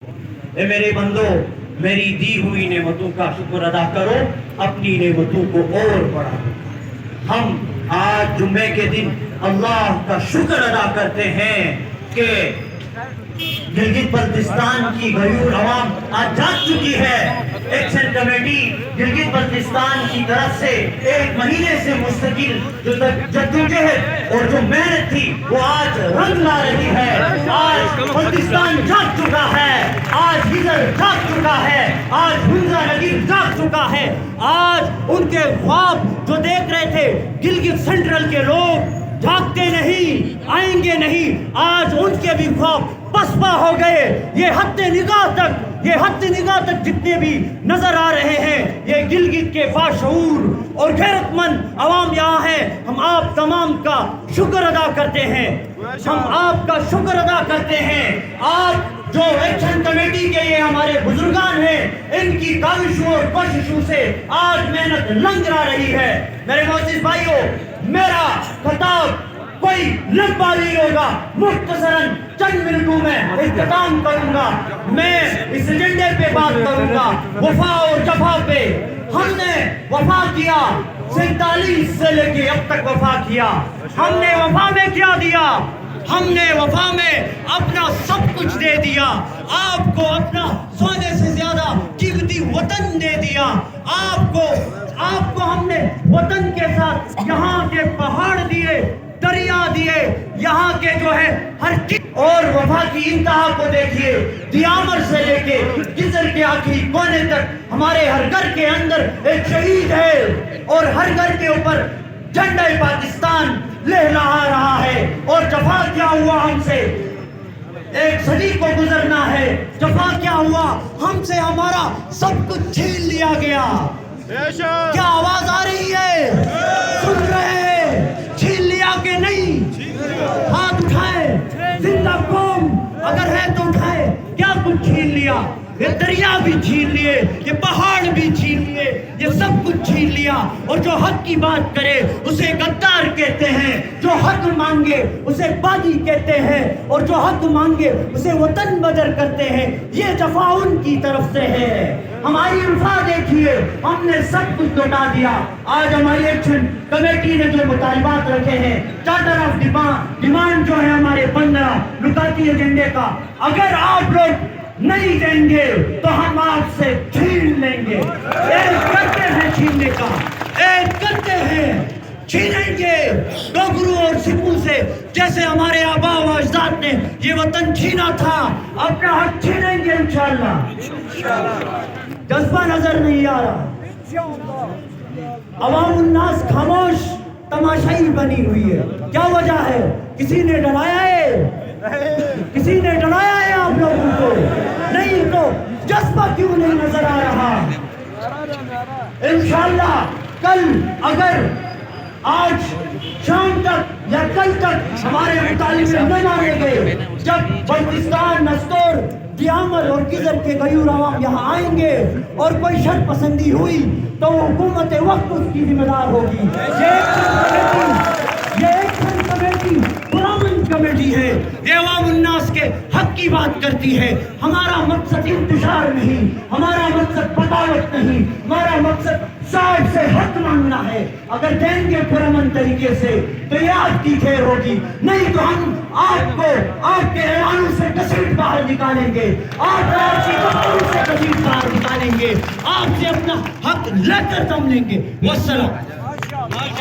اے میرے بندو، میری دی ہوئی نعمتوں کا شکر ادا کرو، اپنی نعمتوں کو اور بڑھاؤ۔ ہم آج جمعے کے دن اللہ کا شکر ادا کرتے ہیں کہ گلگت بلتستان کی غیور عوام آج جاگ چکی ہے۔ ایکشن کمیٹی گلگت بلتستان کی طرف سے 1 مہینے سے مستقل جو جدوجہد اور جو محنت تھی وہ آج رنگ لا رہی ہے۔ آج بلتستان جاگ چکا ہے، آج ہزر جاگ چکا ہے، آج حمزہ نگین جاگ چکا ہے۔ آج ان کے خواب جو دیکھ رہے تھے گلگت سینٹرل کے لوگ جاگتے نہیں، آئیں گے نہیں، آج ان کے بھی خواب پسپا ہو گئے۔ یہ حد نگاہ تک جتنے بھی نظر آ رہے ہیں یہ گلگت کے باشعور اور غیرت مند عوام یہاں ہیں۔ ہم آپ تمام کا شکر ادا کرتے ہیں، ہم آپ کا شکر ادا کرتے ہیں۔ آپ جو ایکشن کمیٹی کے یہ ہمارے بزرگان ہیں، ان کی کاوشوں اور کوششوں سے آج محنت لنگرا رہی ہے۔ میرے معزز بھائیوں، میرا خطاب کوئی لمبا نہیں ہوگا، مختصراً چند منٹوں میں اختتام کروں گا۔ میں اس ایجنڈے پہ بات کروں گا، وفا اور جفا پہ۔ ہم نے وفا کیا 47 سے لے کے اب تک وفا کیا۔ ہم نے وفا میں کیا دیا؟ ہم نے وفا میں اپنا سب کچھ دے دیا، آپ کو اپنا سونے سے زیادہ قیمتی وطن دے دیا۔ آپ کو ہم نے وطن کے ساتھ یہاں کے پہاڑ دیے، دریا دیے، یہاں کے جو ہے ہر چیز۔ اور وفا کی انتہا کو دیکھیے، دیامر سے لے کے کسر کے آخری کونے تک ہمارے ہر گھر کے اندر ایک شہید ہے، اور ہر گھر کے اوپر جھنڈا پاکستان لہرا رہا ہے۔ اور جفا کیا ہوا ہم سے؟ 1 صدی کو گزرنا ہے۔ جفا کیا ہوا ہم سے؟ ہمارا سب کچھ چھین لیا گیا۔ کیا آواز آ رہی ہے؟ سن رہے ہیں؟ چھین لیا کہ نہیں؟ ہاتھ اٹھائے، زندہ قوم اگر ہے تو اٹھائے۔ کیا کچھ چھین لیا؟ یہ دریا بھی چھین لیے، یہ پہاڑ بھی چھین لیے، یہ سب کچھ چھین لیا۔ اور جو حق کی بات کرے اسے غدار کہتے ہیں، جو حق مانگے اسے باغی کہتے ہیں، اور جو حق مانگے اسے وطن بدر کرتے ہیں۔ یہ جفا ان کی طرف سے ہے۔ ہماری وفا دیکھیے، ہم نے سب کچھ لوٹا دیا۔ آج ہماری ایکشن کمیٹی نے جو مطالبات رکھے ہیں، چارٹر آف ڈیمانڈ جو ہے ہمارے 15 لکاتی ایجنڈے کا، اگر آپ لوگ نہیں دیں گے تو ہم آپ سے چھین لیں گے۔ ایک کرتے ہیں چھیننے کا، ایک کرتے ہیں چھینیں گے ڈوگرو اور سکھوں سے، جیسے ہمارے آبا و اجداد نے یہ وطن چھینا تھا، اپنا حق چھینیں گے انشاءاللہ۔ جذبہ نظر نہیں آ رہا، عوام الناس خاموش تماشائی بنی ہوئی ہے۔ کیا وجہ ہے؟ کسی نے ڈرایا ہے؟ کسی نے ڈرایا ہے آپ لوگوں کو؟ نہیں تو جذبہ کیوں نہیں نظر آ رہا؟ انشاءاللہ کل اگر آج شام تک یا کل تک ہمارے مطالبے نہ مانے گئے، جب بلتستان، نستور، دیامر اور کسر کے غیور عوام یہاں آئیں گے اور کوئی شرط پسندی ہوئی تو حکومت وقت اس کی ذمہ دار ہوگی۔ یہ ایکشن کمیٹی پرامن کمیٹی ہے، یہ عوام الناس کے حق کی بات کرتی ہے۔ ہمارا مقصد انتشار نہیں، ہمارا مقصد بغاوت نہیں، ہمارا مقصد صاحب سے حق مانگنا ہے۔ اگر دیں گے پرامن طریقے سے تو یہ آپ کی خیر ہوگی، نہیں تو ہم آپ کو آپ کے اعلانوں سے کسیٹ باہر نکالیں گے، آپ کی دفتروں سے کسیٹ باہر نکالیں گے، آپ سے اپنا حق لے کر دم لیں گے۔ والسلام۔